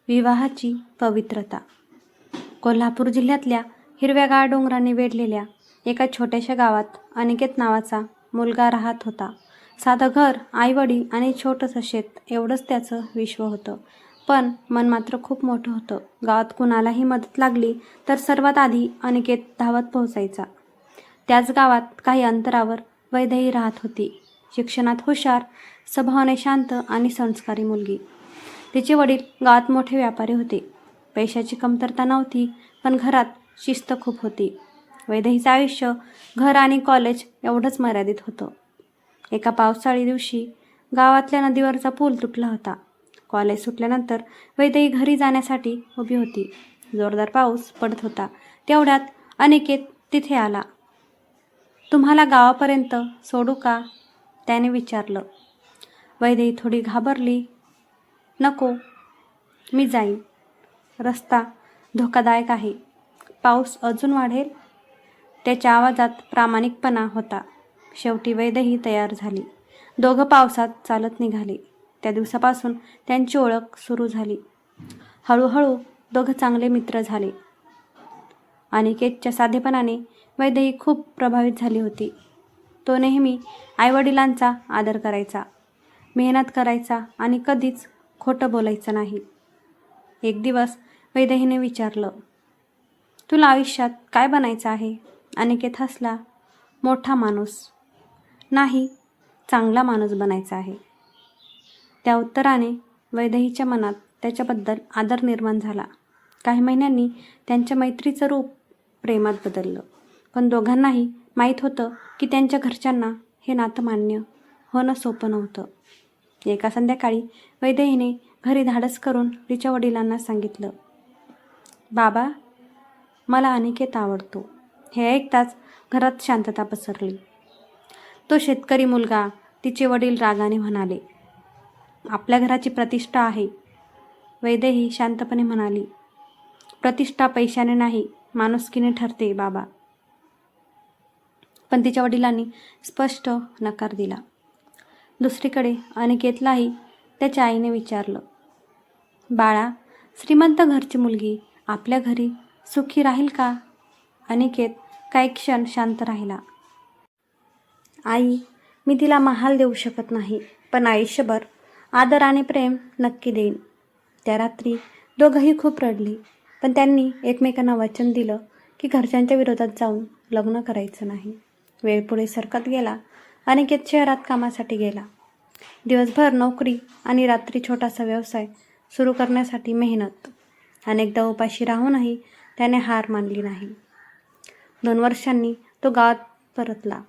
विवाहाची पवित्रता. कोल्हापूर जिल्ह्यातल्या हिरव्यागार डोंगरांनी वेढलेल्या एका छोट्याशा गावात अनिकेत नावाचा मुलगा राहत होता. साधं घर, आईवडील आणि छोटंसं शेत एवढंच त्याचं विश्व होतं. पण मन मात्र खूप मोठं होतं. गावात कुणालाही मदत लागली तर सर्वात आधी अनिकेत धावत पोहोचायचा. त्याच गावात काही अंतरावर वैदेही राहत होती. शिक्षणात हुशार, स्वभावाने शांत आणि संस्कारी मुलगी. तिचे वडील गावात मोठे व्यापारी होते. पैशाची कमतरता नव्हती, पण घरात शिस्त खूप होती. वैदेहीचं आयुष्य घर आणि कॉलेज एवढंच मर्यादित होतं. एका पावसाळी दिवशी गावातल्या नदीवरचा पूल तुटला होता. कॉलेज सुटल्यानंतर वैदेही घरी जाण्यासाठी उभी होती. जोरदार पाऊस पडत होता. तेवढ्यात अनिकेत तिथे आला. तुम्हाला गावापर्यंत सोडू का? त्याने विचारलं. वैदेही थोडी घाबरली. नको, मी जाईन. रस्ता धोकादायक आहे. पाऊस अजून वाढेल. त्याच्या आवाजात प्रामाणिकपणा होता. शेवटी वैदेही तयार झाली. दोघं पावसात चालत निघाले. त्या दिवसापासून त्यांची ओळख सुरू झाली. हळूहळू दोघं चांगले मित्र झाले. अनिकेतच्या साधेपणाने वैदेही खूप प्रभावित झाली होती. तो नेहमी आईवडिलांचा आदर करायचा, मेहनत करायचा आणि कधीच खोटं बोलायचं नाही. एक दिवस वैदेहीने विचारलं, तुला आयुष्यात काय बनायचं आहे? अनिकेत हसला. मोठा माणूस नाही, चांगला माणूस बनायचा आहे. त्या उत्तराने वैदेहीच्या मनात त्याच्याबद्दल आदर निर्माण झाला. काही महिन्यांनी त्यांच्या मैत्रीचं रूप प्रेमात बदललं. पण दोघांनाही माहीत होतं की त्यांच्या घरच्यांना हे नातं मान्य होणं सोपं नव्हतं. एका संध्याकाळी वैदेहीने घरी धाडस करून तिच्या वडिलांना सांगितलं, बाबा, मला अनिकेत आवडतो. हे ऐकताच घरात शांतता पसरली. तो शेतकरी मुलगा, तिचे वडील रागाने म्हणाले. आपल्या घराची प्रतिष्ठा आहे. वैदेही शांतपणे म्हणाली, प्रतिष्ठा पैशाने नाही, माणुसकीने ठरते बाबा. पण तिच्या वडिलांनी स्पष्ट नकार दिला. दुसरीकडे अनिकेतलाही त्याच्या आईने विचारलं, बाळा, श्रीमंत घरची मुलगी आपल्या घरी सुखी राहील का? अनिकेत काही क्षण शांत राहिला. आई, मी तिला महाल देऊ शकत नाही, पण आयुष्यभर आदर आणि प्रेम नक्की देईन. त्या रात्री दोघंही खूप रडली, पण त्यांनी एकमेकांना वचन दिलं की घरच्यांच्या विरोधात जाऊन लग्न करायचं नाही. वेळ पुढे सरकत गेला. अनिकेत शहरात कामासाठी गेला. दिवसभर नोकरी आणि रात्री छोटासा व्यवसाय सुरू करण्यासाठी मेहनत. अनेकदा उपाशी राहूनही त्याने हार मानली नाही. 2 वर्षांनी तो गावात परतला.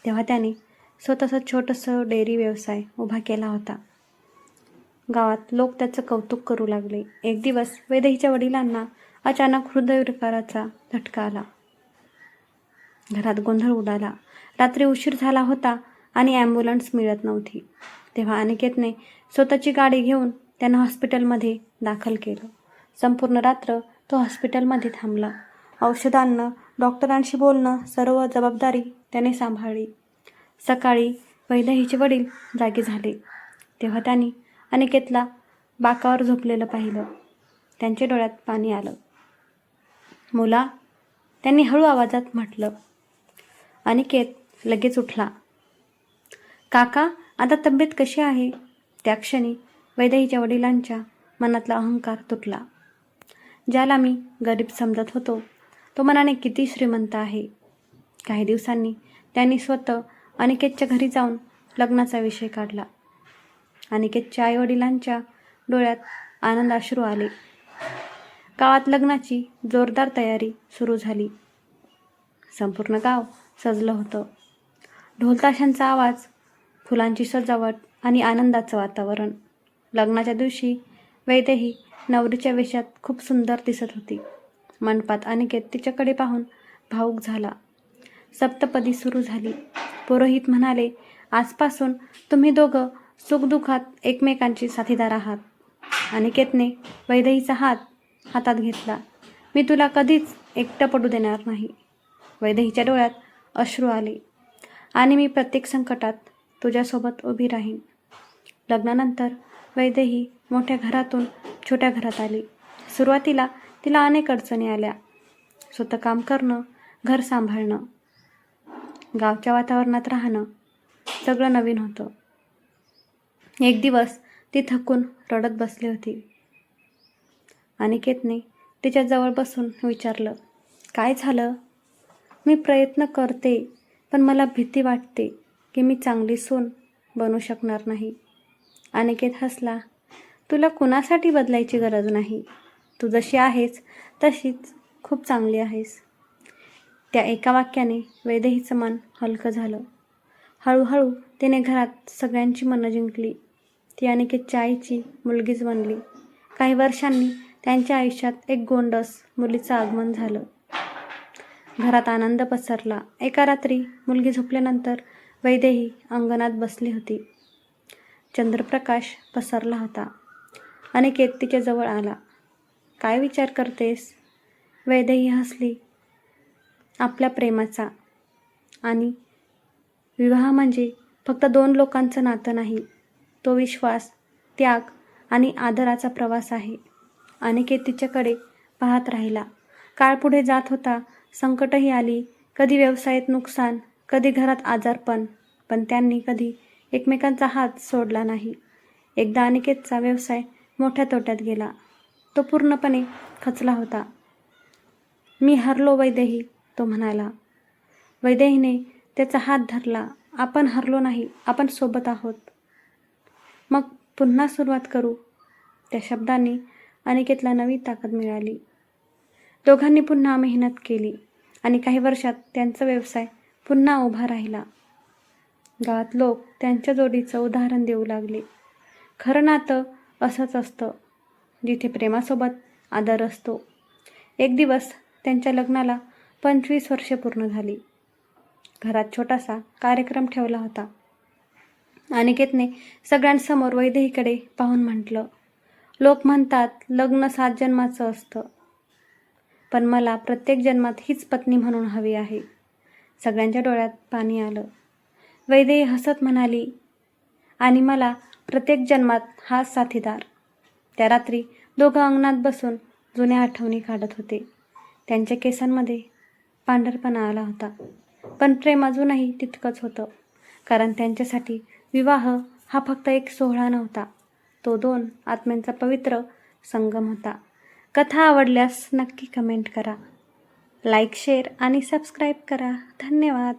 तेव्हा त्याने स्वतःचं छोटंसं डेअरी व्यवसाय उभा केला होता. गावात लोक त्याचं कौतुक करू लागले. एक दिवस वैदेहीच्या वडिलांना अचानक हृदयविकाराचा झटका आला. घरात गोंधळ उडाला. रात्री उशीर झाला होता आणि ॲम्ब्युलन्स मिळत नव्हती. तेव्हा अनिकेतने स्वतःची गाडी घेऊन त्यांना हॉस्पिटलमध्ये दाखल केलं. संपूर्ण रात्र तो हॉस्पिटलमध्ये थांबला. औषधं आणणं, डॉक्टरांशी बोलणं, सर्व जबाबदारी त्याने सांभाळली. सकाळी वैदेहीचे वडील जागे झाले. तेव्हा त्यांनी अनिकेतला बाकावर झोपलेलं पाहिलं. त्यांच्या डोळ्यात पाणी आलं. मुला, त्यांनी हळू आवाजात म्हटलं. अनिकेत लगेच उठला. काका, आता तब्येत कशी आहे? त्या क्षणी वैदेहीच्या वडिलांच्या मनातला अहंकार तुटला. ज्याला मी गरीब समजत होतो, तो मनाने किती श्रीमंत आहे. काही दिवसांनी त्यांनी स्वतः अनिकेतच्या घरी जाऊन लग्नाचा विषय काढला. अनिकेतच्या आईवडिलांच्या डोळ्यात आनंदाश्रू आले. गावात लग्नाची जोरदार तयारी सुरू झाली. संपूर्ण गाव सजलं होतं. ढोलताशांचा आवाज, फुलांची सजावट आणि आनंदाचं वातावरण. लग्नाच्या दिवशी वैदेही नवरीच्या वेशात खूप सुंदर दिसत होती. मंडपात अनिकेत तिच्याकडे पाहून भावूक झाला. सप्तपदी सुरू झाली. पुरोहित म्हणाले, आजपासून तुम्ही दोघं सुखदुःखात एकमेकांचे साथीदार आहात. अनिकेतने वैदेहीचा हात हातात घेतला. मी तुला कधीच एकटं पडू देणार नाही. वैदेहीच्या डोळ्यात अश्रू आले. आणि मी प्रत्येक संकटात तुझ्यासोबत उभी राहीन. लग्नानंतर वैदेही मोठ्या घरातून छोट्या घरात आली. सुरुवातीला तिला अनेक अडचणी आल्या. स्वतः काम करणं, घर सांभाळणं, गावच्या वातावरणात राहणं, सगळं नवीन होतं. एक दिवस ती थकून रडत बसली होती. अनिकेतने तिच्याजवळ बसून विचारलं, काय झालं? मी प्रयत्न करते, पण मला भीती वाटते की मी चांगली सून बनू शकणार नाही. अनिकेत हसला. तुला कुणासाठी बदलायची गरज नाही. तू जशी आहेस तशीच खूप चांगली आहेस. त्या एका वाक्याने वैदेहीचं मन हलकं झालं. हळूहळू तिने घरात सगळ्यांची मनं जिंकली. ती अनिकेतच्या आईची मुलगीच बनली. काही वर्षांनी त्यांच्या आयुष्यात एक गोंडस मुलीचं आगमन झालं. घरात आनंद पसरला. एका रात्री मुलगी झोपल्यानंतर वैदेही अंगणात बसली होती. चंद्रप्रकाश पसरला होता. अनिकेत तिच्याजवळ आला. काय विचार करतेस? वैदेही हसली. आपल्या प्रेमाचा. आणि विवाह म्हणजे फक्त दोन लोकांचं नातं नाही. तो विश्वास, त्याग आणि आदराचा प्रवास आहे. अनिकेत तिच्याकडे पाहत राहिला. काळ पुढे जात होता. संकटही आली. कधी व्यवसायात नुकसान, कधी घरात आजारपण, पण त्यांनी कधी एकमेकांचा हात सोडला नाही. एकदा अनिकेतचा व्यवसाय मोठ्या तोट्यात गेला. तो पूर्णपणे खचला होता. मी हरलो वैदेही, तो म्हणाला. वैदेहीने त्याचा हात धरला. आपण हरलो नाही, आपण सोबत आहोत. मग पुन्हा सुरुवात करू. त्या शब्दांनी अनिकेतला नवी ताकद मिळाली. दोघांनी पुन्हा मेहनत केली आणि काही वर्षात त्यांचा व्यवसाय पुन्हा उभा राहिला. गावात लोक त्यांच्या जोडीचं उदाहरण देऊ लागले. खरं नातं असंच असतं, जिथे प्रेमासोबत आदर असतो. एक दिवस त्यांच्या लग्नाला 25 वर्षे पूर्ण झाली. घरात छोटासा कार्यक्रम ठेवला होता. अनिकेतने सगळ्यांसमोर वैदेहीकडे पाहून म्हटलं, लोक म्हणतात लग्न 7 जन्माचं असतं, पण मला प्रत्येक जन्मात हीच पत्नी म्हणून हवी आहे. सगळ्यांच्या डोळ्यात पाणी आलं. वैदेही हसत म्हणाली, आणि मला प्रत्येक जन्मात हाच साथीदार. त्या रात्री दोघं अंगणात बसून जुन्या आठवणी काढत होते. त्यांच्या केसांमध्ये पांढरपणा आला होता, पण प्रेम अजूनही तितकंच होतं. कारण त्यांच्यासाठी विवाह हा फक्त एक सोहळा नव्हता, तो 2 आत्म्यांचा पवित्र संगम होता. कथा आवडल्यास नक्की कमेंट करा, लाईक, शेअर आणि सबस्क्राईब करा. धन्यवाद.